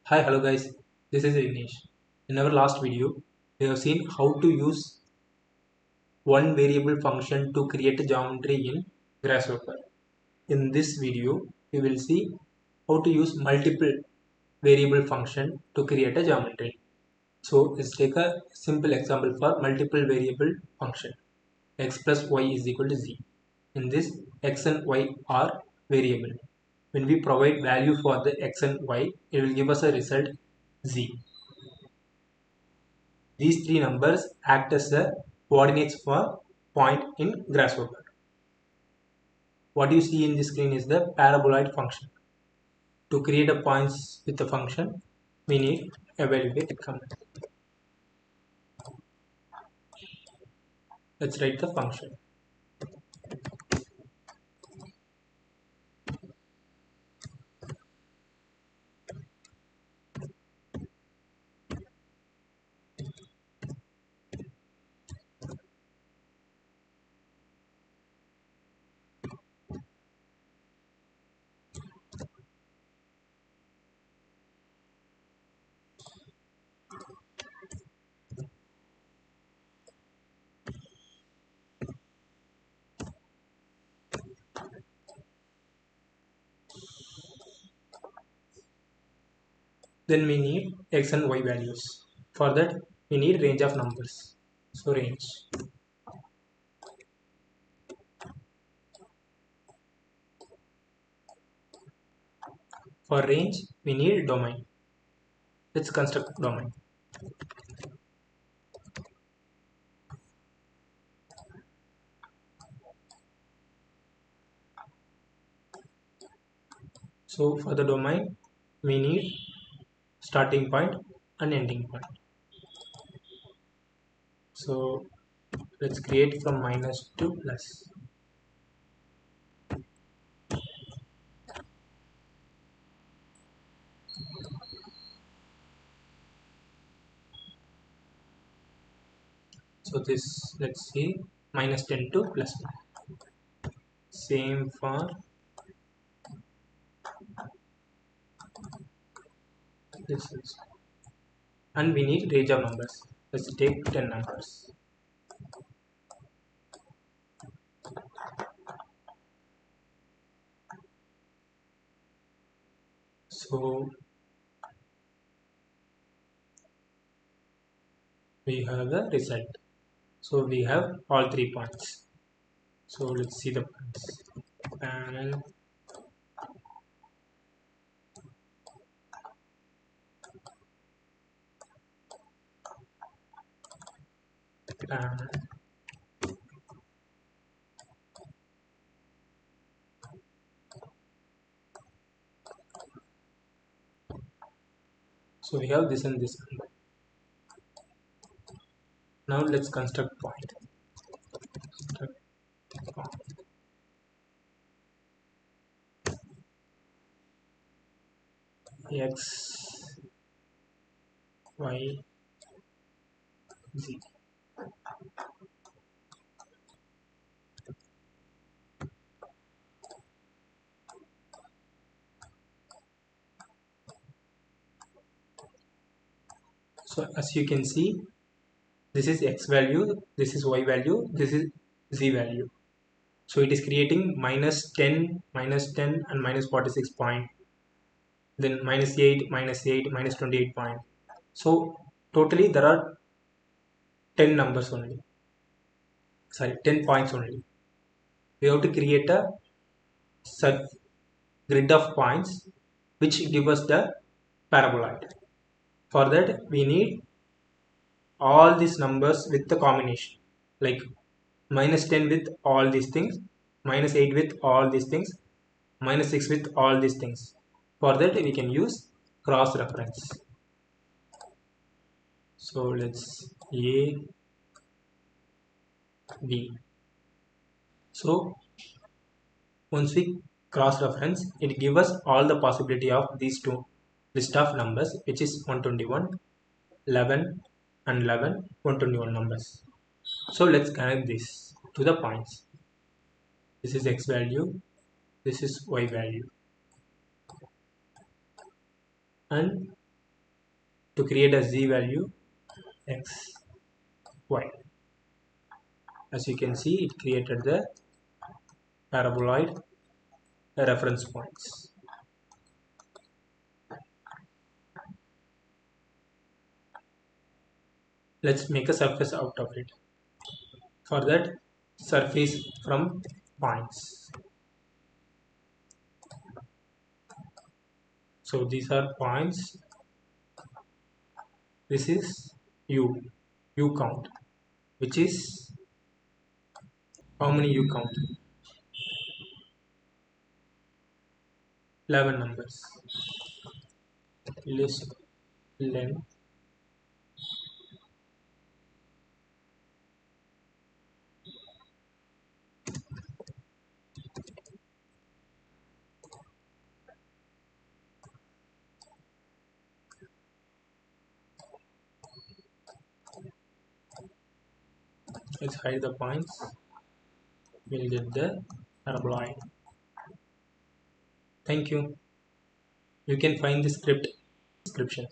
Hi, hello guys, this is Ignesh. In our last video, we have seen how to use one variable function to create a geometry in Grasshopper. In this video, we will see how to use multiple variable function to create a geometry. So let's take a simple example for multiple variable function. X plus y is equal to z. In this, x and y are variable. When we provide value for the x and y, it will give us a result z. These three numbers act as the coordinates for point in Grasshopper. What you see in the screen is the paraboloid function. To create a points with the function, we need evaluate command. Let's write the function. Then we need x and y values. For that, we need range of numbers. So range. For range, we need domain. Let's construct domain. So for the domain, we need starting point and ending point. So let's create from minus to plus. So this, let's see, minus 10 to plus 1. Same for this is. And we need range of numbers. Let's take 10 numbers. So we have the result. So we have all 3 points. So let's see the points. Panel, panel. So we have this and this number. Now let's construct point. Construct point. X, Y, Z. So as you can see, this is X value, this is Y value, this is Z value. So it is creating minus 10, and minus 46 point. Then minus 8, minus 28 point. So totally there are 10 numbers only. Sorry, 10 points only. We have to create a grid of points which give us the paraboloid. For that we need all these numbers with the combination, like minus 10 with all these things, minus 8 with all these things, minus 6 with all these things. For that we can use cross reference. So let's A, B. So once we cross reference, it gives us all the possibility of these two list of numbers, which is 121, 11 and 11, 121 numbers. So let's connect this to the points. This is X value, this is Y value, and to create a z value x, y. As you can see, it created the paraboloid reference points. Let's make a surface out of it. For that, surface from points. So these are points. This is u count, which is how many u count? 11 numbers. List length let's hide the points. We'll get the paraboloid. Thank you. You can find the script description.